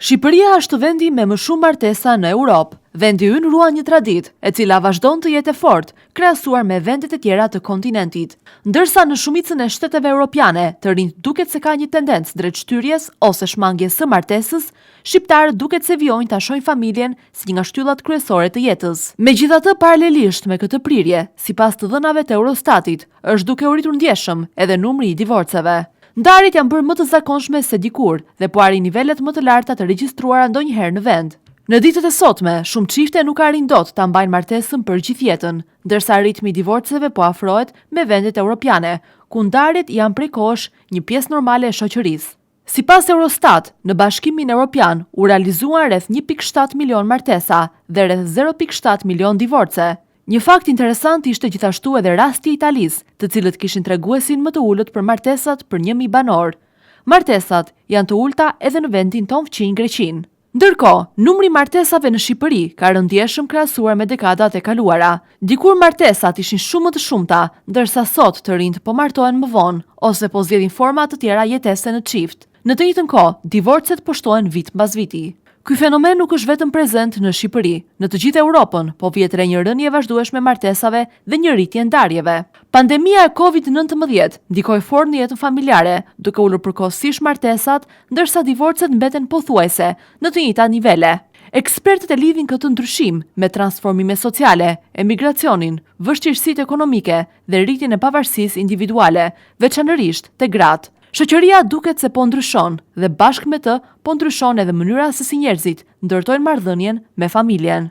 Shqipëria është vendi me më shumë martesa në Europë. Vendi ynë ruan një traditë, e cila vazhdon të jetë e fortë, krahasuar me vendet e tjera të kontinentit. Ndërsa në shumicën e shteteve europiane, të rinjt duket se ka një tendencë drejt shtyrjes ose shmangjes së martesës, shqiptarët duket se vijojnë ta shohin familjen si një nga shtyllat kryesore të jetës. Megjithatë, paralelisht me këtë prirje, sipas të dhënave të Eurostatit, është duke u rritur ndjeshëm edhe numri i divorceve. Ndarjet janë bërë më të zakonshme se dikur dhe po arrin nivelet më të larta të regjistruara ndonjëherë në vend. Në ditët e sotme, shumë çifte nuk arrin dot ta mbajnë martesën për gjithë jetën, ndërsa ritmi i divorceve po afrohet me vendet europiane, ku ndarjet janë prej kohësh një pjesë normale e shoqërisë. Sipas Eurostat, në Bashkimin Evropian u realizuan rreth 1.7 milion martesa dhe rreth 0.7 milion divorce. Një fakt interesant ishte gjithashtu edhe rasti i Italisë, të cilët kishin treguesin më të ulët për martesat për 1.000 banor. Martesat janë të ulta edhe në vendin tonë fqinj Greqinë. Ndërkohë, numri i martesave në Shqipëri ka rënë ndjeshëm krahasuar me dekadat e kaluara. Dikur martesat ishin shumë më të shumta, ndërsa sot të rinjt po martohen më vonë ose po zgjedhin forma të tjera jetese në çift. Në të njëjtën kohë, divorcet po shtohen vit mbas viti. Ky fenomen nuk është vetëm prezent në Shqipëri. Në të gjithë Europën po vjet re një rënje e vazhdueshme martesave dhe një rritje ndarjeve. Pandemia e COVID-19 ndikoi fort në jetën familjare, duke ulur përkohësisht martesat, ndërsa divorcet mbeten pothuajse në të njëjta nivele. Ekspertët e lidhin këtë ndryshim me transformime sociale, emigracionin, vështirësitë ekonomike dhe rritjen e pavarësisë individuale, veçanërisht te gratë. Shoqëria duket se po ndryshon dhe bashkë me të po ndryshon edhe mënyra se si njerëzit ndërtojnë marrëdhënien me familjen.